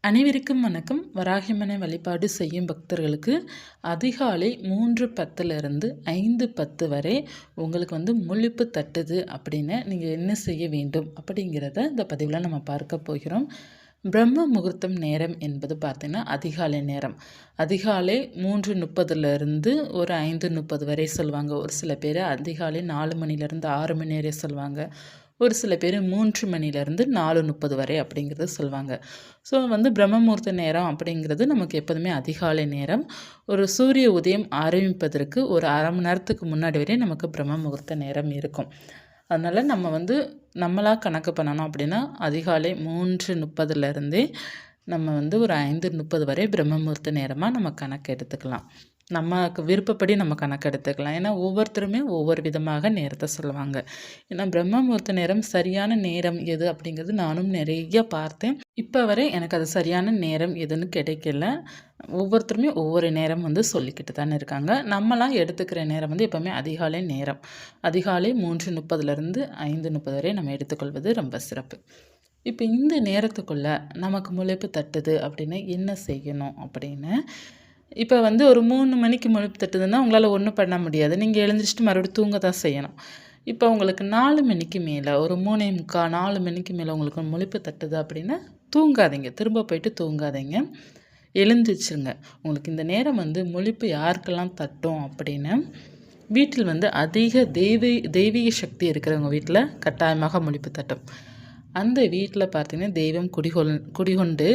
அனைவருக்கும் வணக்கம். வராகிமனை வழிபாடு செய்யும் பக்தர்களுக்கு அதிகாலை 3:10 5:10 வரை உங்களுக்கு முழிப்பு தட்டுது அப்படின்னு நீங்கள் என்ன செய்ய வேண்டும் அப்படிங்கிறத இந்த பதிவில் நம்ம பார்க்க போகிறோம். பிரம்ம முகூர்த்தம் நேரம் என்பது பார்த்திங்கன்னா அதிகாலை நேரம். அதிகாலை 3:30 ஒரு 5:30 வரை சொல்லுவாங்க. ஒரு சில பேர் அதிகாலை 4 மணிலேருந்து 6 மணி வரை சொல்லுவாங்க. ஒரு சில பேர் 3 மணிலேருந்து 4:30 வரை அப்படிங்கிறது சொல்லுவாங்க. ஸோ பிரம்ம முகூர்த்த நேரம் அப்படிங்கிறது நமக்கு எப்போதுமே அதிகாலை நேரம். ஒரு சூரிய உதயம் ஆரம்பிப்பதற்கு ஒரு அரை மணி நேரத்துக்கு முன்னாடி வரை நமக்கு பிரம்ம முகூர்த்த நேரம் இருக்கும். அதனால் நம்ம நம்மளாக கணக்கு பண்ணணும் அப்படின்னா அதிகாலை 3:30 நம்ம ஒரு 5:30 வரை பிரம்ம முகூர்த்த நேரமாக நம்ம கணக்கு எடுத்துக்கலாம். நமக்கு விருப்பப்படி நம்ம கணக்கு எடுத்துக்கலாம். ஏன்னா ஒவ்வொருத்தருமே ஒவ்வொரு விதமாக நேரத்தை சொல்லுவாங்க. ஏன்னா பிரம்ம முகூர்த்த நேரம் சரியான நேரம் எது அப்படிங்கிறது நானும் நிறைய பார்த்தேன். இப்போ வரை எனக்கு அது சரியான நேரம் எதுன்னு கிடைக்கல. ஒவ்வொருத்தருமே ஒவ்வொரு நேரம் சொல்லிக்கிட்டு தானே இருக்காங்க. நம்மளாம் எடுத்துக்கிற நேரம் எப்போவுமே அதிகாலை நேரம். அதிகாலை 3:30 5:30 வரை நம்ம எடுத்துக்கொள்வது ரொம்ப சிறப்பு. இப்போ இந்த நேரத்துக்குள்ளே நமக்கு முளைப்பு தட்டுது அப்படின்னா என்ன செய்யணும் அப்படின்னு, இப்போ ஒரு 3 மணிக்கு முழிப்பு தட்டுதுன்னா உங்களால் ஒன்றும் பண்ண முடியாது. நீங்கள் எழுந்திரிச்சிட்டு மறுபடியும் தூங்க தான் செய்யணும். இப்போ உங்களுக்கு 4 மணிக்கு மேலே ஒரு 3:45 4 மணிக்கு மேலே உங்களுக்கு முழிப்பு தட்டுது அப்படின்னா தூங்காதீங்க. திரும்ப போயிட்டு தூங்காதீங்க, எழுந்திரிச்சிருங்க. உங்களுக்கு இந்த நேரம் முழிப்பு யாருக்கெல்லாம் தட்டும் அப்படின்னு, வீட்டில் அதிக தெய்வீக சக்தி இருக்கிறவங்க வீட்டில் கட்டாயமாக முழிப்பு தட்டும். அந்த வீட்டில் பார்த்திங்கன்னா தெய்வம் குடிகொண்டு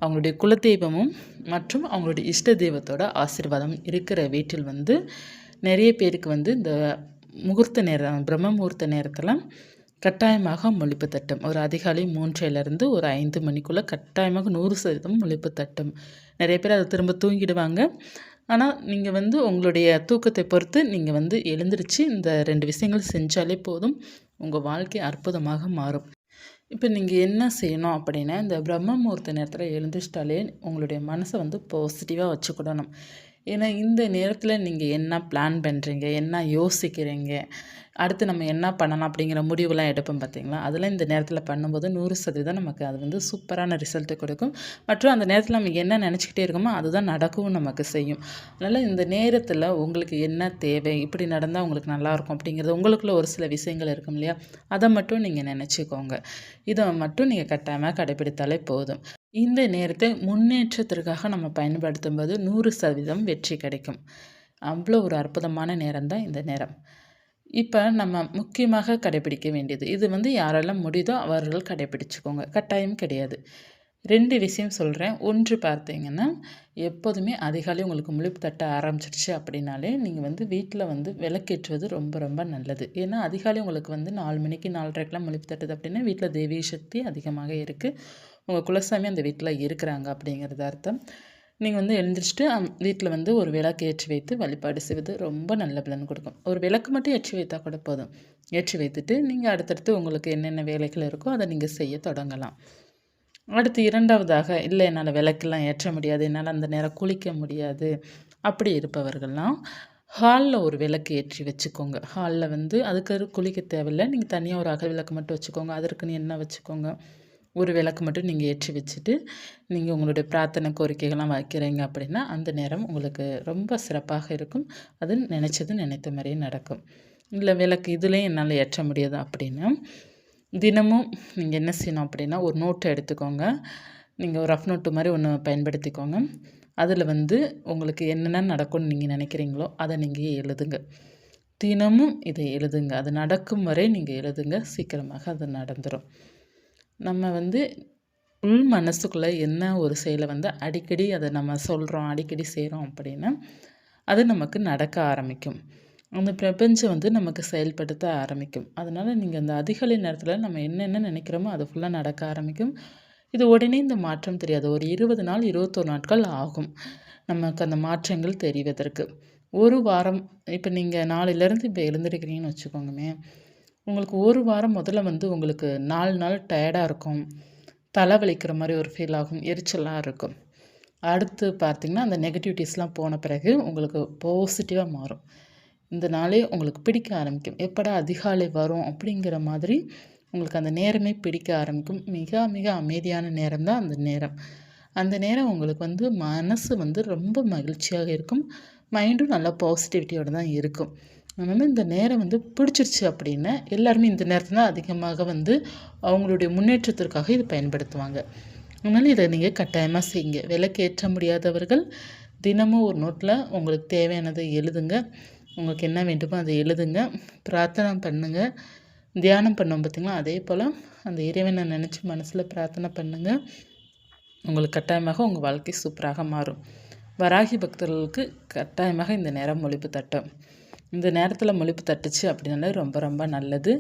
அவங்களுடைய குலதெய்வமும் மற்றும் அவங்களுடைய இஷ்ட தெய்வத்தோட ஆசீர்வாதம் இருக்கிற வீட்டில் நிறைய பேருக்கு இந்த முகூர்த்த நேரம் பிரம்ம முகூர்த்த நேரத்தில் கட்டாயமாக முழிப்பு தட்டும். ஒரு அதிகாலை 3 ஒரு 5 மணிக்குள்ளே கட்டாயமாக 100% முழிப்பு தட்டும். நிறைய பேர் அதை திரும்ப தூங்கிடுவாங்க. ஆனால் நீங்கள் உங்களுடைய தூக்கத்தை பொறுத்து நீங்கள் எழுந்திரிச்சு இந்த 2 விஷயங்கள் செஞ்சாலே போதும், உங்கள் வாழ்க்கை அற்புதமாக மாறும். இப்போ நீங்கள் என்ன செய்யணும் அப்படின்னா, இந்த பிரம்ம முகூர்த்த நேரத்தில் எழுந்திரிச்சிட்டாலே உங்களுடைய மனசை பாசிட்டிவாக வச்சுக்கிடணும். ஏன்னா இந்த நேரத்தில் நீங்கள் என்ன பிளான் பண்ணுறீங்க, என்ன யோசிக்கிறீங்க, அடுத்து நம்ம என்ன பண்ணலாம் அப்படிங்கிற முடிவுலாம் எடுப்போம் பார்த்தீங்களா, அதெல்லாம் இந்த நேரத்தில் பண்ணும்போது 100% நமக்கு அது சூப்பரான ரிசல்ட்டு கொடுக்கும். மற்றும் அந்த நேரத்தில் நம்ம என்ன நினச்சிக்கிட்டே இருக்கோமோ அதுதான் நடக்கவும் நமக்கு செய்யும். அதனால் இந்த நேரத்தில் உங்களுக்கு என்ன தேவை, இப்படி நடந்தால் உங்களுக்கு நல்லாயிருக்கும் அப்படிங்கிறது உங்களுக்குள்ள ஒரு சில விஷயங்கள் இருக்கும் இல்லையா, அதை மட்டும் நீங்கள் நினச்சிக்கோங்க. இதை மட்டும் நீங்கள் கட்டாயமாக கடைப்பிடித்தாலே போதும். இந்த நேரத்தை முன்னேற்றத்திற்காக நம்ம பயன்படுத்தும் போது 100% வெற்றி கிடைக்கும். அவ்வளோ ஒரு அற்புதமான நேரம் தான் இந்த நேரம். இப்போ நம்ம முக்கியமாக கடைப்பிடிக்க வேண்டியது, இது யாரெல்லாம் முடியுதோ அவர்கள் கடைப்பிடிச்சுக்கோங்க, கட்டாயம் கிடையாது. 2 விஷயம் சொல்கிறேன். ஒன்று பார்த்தீங்கன்னா, எப்போதுமே அதிகாலை உங்களுக்கு முழிப்பு தட்ட ஆரம்பிச்சிடுச்சு அப்படின்னாலே நீங்கள் வீட்டில் விளக்கேற்றுவது ரொம்ப ரொம்ப நல்லது. ஏன்னா அதிகாலை உங்களுக்கு 4 மணிக்கு 4:30க்கெலாம் முழிப்பு தட்டுது அப்படின்னா வீட்டில் தெய்வீக சக்தி அதிகமாக இருக்குது, உங்கள் குலசாமி அந்த வீட்டில் இருக்கிறாங்க அப்படிங்கிறது அர்த்தம். நீங்கள் எழுந்திரிச்சிட்டு வீட்டில் ஒரு விளக்கு ஏற்றி வைத்து வழிபாடு செய்வது ரொம்ப நல்ல பலன் கொடுக்கும். ஒரு விளக்கு மட்டும் ஏற்றி வைத்தால் கூட போதும். ஏற்றி வைத்துட்டு நீங்கள் அடுத்தடுத்து உங்களுக்கு என்னென்ன வேலைகள் இருக்கோ அதை நீங்கள் செய்ய தொடங்கலாம். அடுத்து 2வதாக, இல்லை என்னால் விளக்கெல்லாம் ஏற்ற முடியாது, என்னால் அந்த நேரம் குளிக்க முடியாது அப்படி இருப்பவர்கள்லாம் ஹாலில் ஒரு விளக்கு ஏற்றி வச்சுக்கோங்க. ஹாலில் அதுக்கு குளிக்க தேவையில்லை, நீங்கள் தனியாக ஒரு அகல் விளக்கு மட்டும் வச்சுக்கோங்க. அதற்குன்னு எண்ணெய் வச்சுக்கோங்க. ஒரு விளக்கு மட்டும் நீங்கள் ஏற்றி வச்சுட்டு நீங்கள் உங்களுடைய பிரார்த்தனை கோரிக்கைகள்லாம் வைக்கிறீங்க அப்படின்னா அந்த நேரம் உங்களுக்கு ரொம்ப சிறப்பாக இருக்கும். அது நினைத்த மாதிரியே நடக்கும். இல்லை விளக்கு இதுலேயும் என்னால் ஏற்ற முடியாது அப்படின்னா தினமும் நீங்கள் என்ன செய்யணும் அப்படின்னா, ஒரு நோட்டை எடுத்துக்கோங்க. நீங்கள் ஒரு ரஃப் நோட்டு மாதிரி ஒன்று பயன்படுத்திக்கோங்க. அதில் உங்களுக்கு என்னென்ன நடக்கும்னு நீங்கள் நினைக்கிறீங்களோ அதை நீங்கள் எழுதுங்க. தினமும் இதை எழுதுங்க. அது நடக்கும் வரை நீங்கள் எழுதுங்க. சீக்கிரமாக அது நடந்துடும். நம்ம உள் மனசுக்குள்ளே என்ன ஒரு செயலை அடிக்கடி அதை நம்ம சொல்கிறோம், அடிக்கடி செய்கிறோம் அப்படின்னா அது நமக்கு நடக்க ஆரம்பிக்கும். அந்த பிரபஞ்சம் நமக்கு செயல்படுத்த ஆரம்பிக்கும். அதனால் நீங்கள் அந்த அதிகாலை நேரத்தில் நம்ம என்னென்ன நினைக்கிறோமோ அது ஃபுல்லாக நடக்க ஆரம்பிக்கும். இது உடனே இந்த மாற்றம் தெரியாது. ஒரு 20 நாள் 21 நாட்கள் ஆகும் நமக்கு அந்த மாற்றங்கள் தெரிவதற்கு. ஒரு வாரம், இப்போ நீங்கள் நாளையிலேருந்து இப்போ எழுந்திருக்கிறீங்கன்னு வச்சுக்கோங்கமே, உங்களுக்கு ஒரு வாரம் முதல்ல உங்களுக்கு 4 நாள் டயர்டாக இருக்கும், தலை வலிக்கிற மாதிரி ஒரு ஃபீல் ஆகும், எரிச்சலாக இருக்கும். அடுத்து பார்த்திங்கன்னா அந்த நெகட்டிவிட்டிஸ்லாம் போன பிறகு உங்களுக்கு பாசிட்டிவாக மாறும். இந்த நாளே உங்களுக்கு பிடிக்க ஆரம்பிக்கும். எப்படா அதிகாலை வரும் அப்படிங்கிற மாதிரி உங்களுக்கு அந்த நேரமே பிடிக்க ஆரம்பிக்கும். மிக மிக அமைதியான நேரம் தான் அந்த நேரம். அந்த நேரம் உங்களுக்கு வந்து மனசு வந்து ரொம்ப மகிழ்ச்சியாக இருக்கும். மைண்டும் நல்லா பாசிட்டிவிட்டியோட தான் இருக்கும். அதனால இந்த நேரம் வந்து பிடிச்சிருச்சு அப்படின்னா, எல்லாருமே இந்த நேரத்த தான் அதிகமாக வந்து அவங்களுடைய முன்னேற்றத்திற்காக இது பயன்படுத்துவாங்க. அதனால இத நீங்க கட்டாயமா செய்யுங்க. விளக்கேற்ற முடியாதவர்கள் தினமும் ஒரு நோட்ல உங்களுக்கு தேவையானதை எழுதுங்க. உங்களுக்கு என்ன வேண்டுமோ அதை எழுதுங்க. பிரார்த்தனை பண்ணுங்க. தியானம் பண்ணோம் பார்த்தீங்களா, அதே போல அந்த இறைவனை நினச்சி மனசுல பிரார்த்தனை பண்ணுங்க. உங்களுக்கு கட்டாயமாக உங்கள் வாழ்க்கை சூப்பராக மாறும். வராகி பக்தர்களுக்கு கட்டாயமாக இந்த நேரம் முழிப்பு தட்டும். இந்த நேரத்தில் முழிப்பு தட்டுச்சு அப்படின்னாலே ரொம்ப ரொம்ப நல்லது.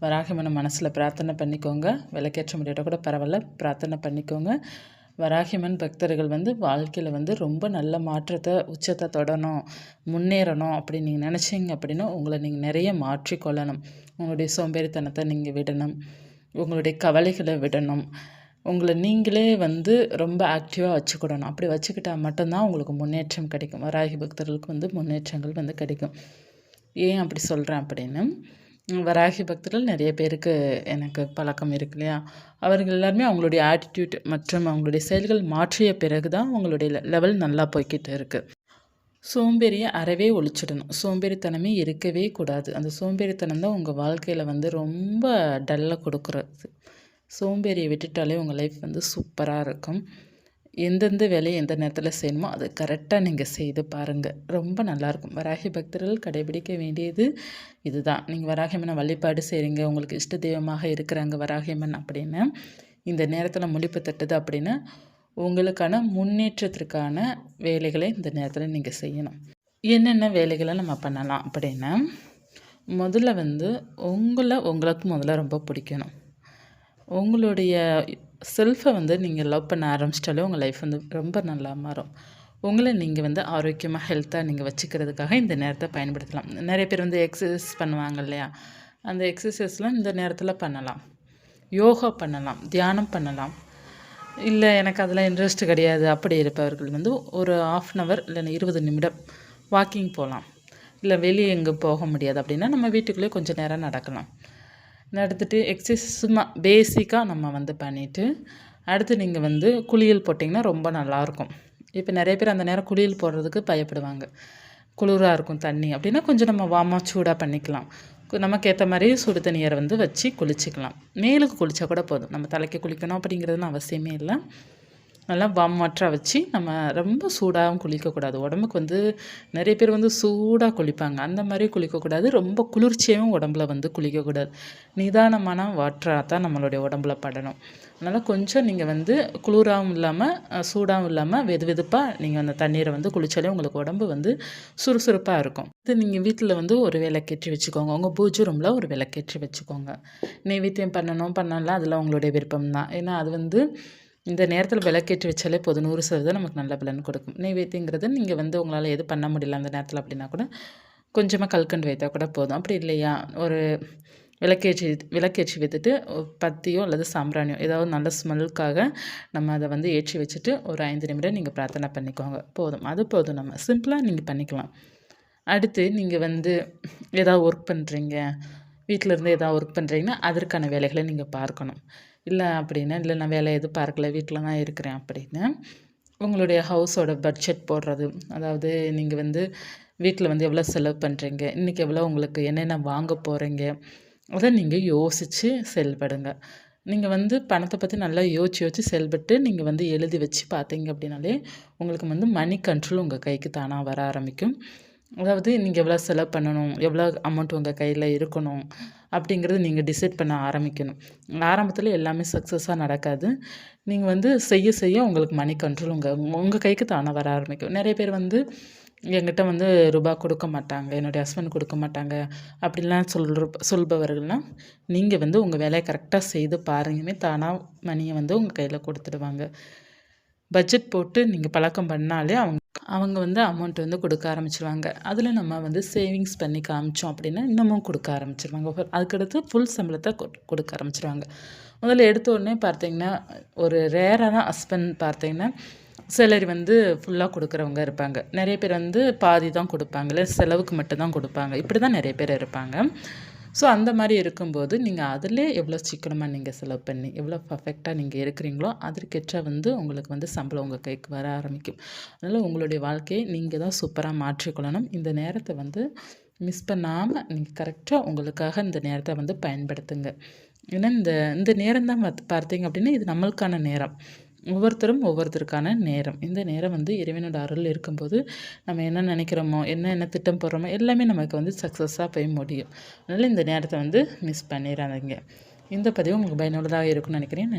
வராகிமனை மனசில் பிரார்த்தனை பண்ணிக்கோங்க. விளக்கேற்ற முடியாட்ட கூட பரவாயில்ல, பிரார்த்தனை பண்ணிக்கோங்க. வராகிமன் பக்தர்கள் வந்து வாழ்க்கையில் வந்து ரொம்ப நல்ல மாற்றத்தை உச்சத்தை தொடணும், முன்னேறணும் அப்படின்னு நீங்கள் நினச்சிங்க அப்படின்னா உங்களை நீங்கள் நிறைய மாற்றிக்கொள்ளணும். உங்களுடைய சோம்பேறித்தனத்தை நீங்கள் விடணும், உங்களுடைய கவலைகளை விடணும், உங்களை நீங்களே வந்து ரொம்ப ஆக்டிவாக வச்சுக்கிடணும். அப்படி வச்சுக்கிட்டால் மட்டும்தான் உங்களுக்கு முன்னேற்றம் கிடைக்கும். வராகி பக்தர்களுக்கு வந்து முன்னேற்றங்கள் வந்து கிடைக்கும். ஏன் அப்படி சொல்கிறேன் அப்படின்னு, வராகி பக்தர்கள் நிறைய பேருக்கு எனக்கு பழக்கம் இருக்கு இல்லையா, அவர்கள் எல்லாருமே அவங்களுடைய ஆட்டிடியூட் மற்றும் அவங்களுடைய செயல்கள் மாற்றிய பிறகு தான் அவங்களுடைய லெவல் நல்லா போய்கிட்டு இருக்குது. சோம்பேறியை அறவே ஒழிச்சிடணும். சோம்பேறித்தனமே இருக்கவே கூடாது. அந்த சோம்பேறித்தனம் தான் உங்கள் வாழ்க்கையில் வந்து ரொம்ப டல்லை கொடுக்குறது. சோம்பேறியை விட்டுட்டாலே உங்கள் லைஃப் வந்து சூப்பராக இருக்கும். எந்தெந்த வேலையை எந்த நேரத்தில் செய்யணுமோ அது கரெக்டாக நீங்கள் செய்து பாருங்கள். ரொம்ப நல்லாயிருக்கும். வராகி பக்தர்கள் கடைபிடிக்க வேண்டியது இதுதான். நீங்கள் வராகியம்மனை வழிபாடு செய்கிறீங்க, உங்களுக்கு இஷ்ட தெய்வமாக இருக்கிறாங்க வராகியம்மன் அப்படின்னு, இந்த நேரத்தில் முழிப்பு தட்டுது அப்படின்னா உங்களுக்கான முன்னேற்றத்திற்கான வேலைகளை இந்த நேரத்தில் நீங்கள் செய்யணும். என்னென்ன வேலைகளை நம்ம பண்ணலாம் அப்படின்னா, முதல்ல வந்து உங்களுக்கு முதல்ல ரொம்ப பிடிக்கணும். உங்களுடைய செல்ஃபை வந்து நீங்கள் லவ் பண்ண ஆரம்பிச்சிட்டாலே உங்கள் லைஃப் வந்து ரொம்ப நல்லா மாறும். உங்களை நீங்கள் வந்து ஆரோக்கியமாக ஹெல்த்தாக நீங்கள் வச்சுக்கிறதுக்காக இந்த நேரத்தை பயன்படுத்தலாம். நிறைய பேர் வந்து எக்ஸசைஸ் பண்ணுவாங்க இல்லையா, அந்த எக்ஸசைஸ்லாம் இந்த நேரத்தில் பண்ணலாம். யோகா பண்ணலாம், தியானம் பண்ணலாம். இல்லை எனக்கு அதில் இன்ட்ரெஸ்ட் கிடையாது அப்படி இருப்பவர்கள் வந்து ஒரு 1/2 ஹவர் இல்லைன்னா 20 நிமிடம் வாக்கிங் போகலாம். இல்லை வெளியே எங்கே போக முடியாது அப்படின்னா நம்ம வீட்டுக்குள்ளேயே கொஞ்சம் நேரம் நடக்கலாம். நடந்துட்டு எக்ஸசைஸ் சும்மா பேசிக்காக நம்ம வந்து பண்ணிவிட்டு அடுத்து நீங்கள் வந்து குளியல் போட்டிங்கன்னா ரொம்ப நல்லாயிருக்கும். இப்போ நிறைய பேர் அந்த நேரம் குளியல் போடுறதுக்கு பயப்படுவாங்க. குளிராக இருக்கும் தண்ணி அப்படின்னா கொஞ்சம் நம்ம வார்மாக சூடாக பண்ணிக்கலாம். நமக்கு ஏற்ற மாதிரி சுடு தண்ணியை வந்து வச்சு குளிச்சிக்கலாம். மேலுக்கு குளித்தா கூட போதும். நம்ம தலைக்கு குளிக்கணும் அப்படிங்கிறதுன்னு அவசியமே இல்லை. நல்லா வார்ம் வாட்டராக வச்சு நம்ம ரொம்ப சூடாகவும் குளிக்கக்கூடாது. உடம்புக்கு வந்து நிறைய பேர் வந்து சூடாக குளிப்பாங்க. அந்த மாதிரி குளிக்கக்கூடாது. ரொம்ப குளிர்ச்சியாகவும் உடம்புல வந்து குளிக்கக்கூடாது. நிதானமான வாட்டராக தான் நம்மளுடைய உடம்புல படணும். அதனால் கொஞ்சம் நீங்கள் வந்து குளிராகவும் இல்லாமல் சூடாகவும் இல்லாமல் வெதுவெதுப்பாக நீங்கள் அந்த தண்ணீரை வந்து குளித்தாலே உங்களுக்கு உடம்பு வந்து சுறுசுறுப்பாக இருக்கும். இது நீங்கள் வீட்டில் வந்து ஒரு விளக்கேற்றி வச்சுக்கோங்க. உங்கள் பூஜை ரூமில் ஒரு விளக்கேற்றி வச்சுக்கோங்க. நெய்வேத்தியம் பண்ணலாம் அதெல்லாம் உங்களுடைய விருப்பம் தான். ஏன்னா அது வந்து இந்த நேரத்தில் விளக்கேற்றி வச்சாலே போதும், 100% நமக்கு நல்ல பலன் கொடுக்கும். நெய்வேத்தியங்கிறது நீங்கள் வந்து உங்களால் எது பண்ண முடியல அந்த நேரத்தில் அப்படின்னா கூட கொஞ்சமாக கல்கண்டு வைத்தா கூட போதும். அப்படி இல்லையா, ஒரு விளக்கேற்றி வைத்துட்டு பத்தியோ அல்லது சாம்பிராணியோ ஏதாவது நல்ல ஸ்மெல்லுக்காக நம்ம அதை வந்து ஏற்றி வச்சுட்டு ஒரு 5 நிமிடம் நீங்கள் பிரார்த்தனை பண்ணிக்கோங்க, போதும். அது போதும். நம்ம சிம்பிளாக நீங்கள் பண்ணிக்கலாம். அடுத்து நீங்கள் வந்து ஏதாவது ஒர்க் பண்ணுறீங்க, வீட்டில் இருந்து ஏதாவது ஒர்க் பண்ணுறீங்கன்னா அதற்கான வேலைகளை நீங்கள் பார்க்கணும். இல்லை அப்படின்னா, இல்லை நான் வேலை எதுவும் பார்க்கல வீட்டில் தான் இருக்கிறேன் அப்படின்னு உங்களுடைய ஹவுஸோட பட்ஜெட் போடுறது, அதாவது நீங்கள் வந்து வீட்டில் வந்து எவ்வளோ செலவு பண்ணுறீங்க, இன்றைக்கி எவ்வளோ உங்களுக்கு என்னென்ன வாங்க போகிறீங்க, அதை நீங்கள் யோசித்து செயல்படுங்க. நீங்கள் வந்து பணத்தை பற்றி நல்லா யோசித்து செயல்பட்டு நீங்கள் வந்து எழுதி வச்சு பார்த்தீங்க அப்படின்னாலே உங்களுக்கு வந்து மணி கண்ட்ரோல் உங்கள் கைக்கு தானாக வர ஆரம்பிக்கும். அதாவது நீங்கள் எவ்வளோ செலவு பண்ணணும், எவ்வளோ அமௌண்ட் உங்கள் கையில் இருக்கணும் அப்படிங்கிறது நீங்கள் டிசைட் பண்ண ஆரம்பிக்கணும். ஆரம்பத்தில் எல்லாமே சக்ஸஸாக நடக்காது. நீங்கள் வந்து செய்ய செய்ய உங்களுக்கு மணி கண்ட்ரோல் உங்கள் கைக்கு தானாக வர ஆரம்பிக்கும். நிறைய பேர் வந்து என்கிட்ட வந்து ரூபா கொடுக்க மாட்டாங்க, என்னுடைய ஹஸ்பண்ட் கொடுக்க மாட்டாங்க அப்படின்லாம் சொல்பவர்கள்லாம் நீங்கள் வந்து உங்கள் வேலையை கரெக்டாக செய்து பாருங்கமே தானாக மணியை வந்து உங்கள் கையில் கொடுத்துடுவாங்க. பட்ஜெட் போட்டு நீங்கள் பழக்கம் பண்ணாலே அவங்க வந்து அமௌண்ட் வந்து கொடுக்க ஆரம்பிச்சிருவாங்க. அதில் நம்ம வந்து சேவிங்ஸ் பண்ணி காமிச்சோம் அப்படின்னா இன்னமும் கொடுக்க ஆரம்பிச்சிருவாங்க. அதுக்கடுத்து ஃபுல் சம்பளத்தை கொடுக்க ஆரம்பிச்சிருவாங்க. முதல்ல எடுத்த உடனே பார்த்தீங்கன்னா ஒரு ரேரான ஹஸ்பண்ட் பார்த்தீங்கன்னா சேலரி வந்து ஃபுல்லாக கொடுக்குறவங்க இருப்பாங்க. நிறைய பேர் வந்து பாதி தான் கொடுப்பாங்க, இல்லை செலவுக்கு மட்டும்தான் கொடுப்பாங்க. இப்படி தான் நிறைய பேர் இருப்பாங்க. ஸோ அந்த மாதிரி இருக்கும்போது நீங்கள் அதிலே எவ்வளோ சிக்கனமாக நீங்கள் செலவு பண்ணி எவ்வளோ பர்ஃபெக்டாக நீங்கள் இருக்கிறீங்களோ அதற்கேற்ற வந்து உங்களுக்கு வந்து சம்பளம் உங்கள் கைக்கு வர ஆரம்பிக்கும். அதனால் உங்களுடைய வாழ்க்கையை நீங்கள் தான் சூப்பராக மாற்றிக்கொள்ளணும். இந்த நேரத்தை வந்து மிஸ் பண்ணாமல் நீங்கள் கரெக்டாக உங்களுக்காக இந்த நேரத்தை வந்து பயன்படுத்துங்க. ஏன்னா இந்த இந்த நேரம் தான் பார்த்தீங்க அப்படின்னா இது நம்மளுக்கான நேரம். ஒவ்வொருத்தரும் ஒவ்வொருத்தருக்கான நேரம். இந்த நேரம் வந்து இறைவனோட அருள் இருக்கும்போது நம்ம என்ன நினைக்கிறோமோ என்ன திட்டம் போடுறோமோ எல்லாமே நமக்கு வந்து சக்ஸஸாக போய் முடியும். அதனால் இந்த நேரத்தை வந்து மிஸ் பண்ணிடாதீங்க. இந்த பதிவு உங்களுக்கு பயனுள்ளதாக இருக்கும்னு நினைக்கிறேன். நன்றி.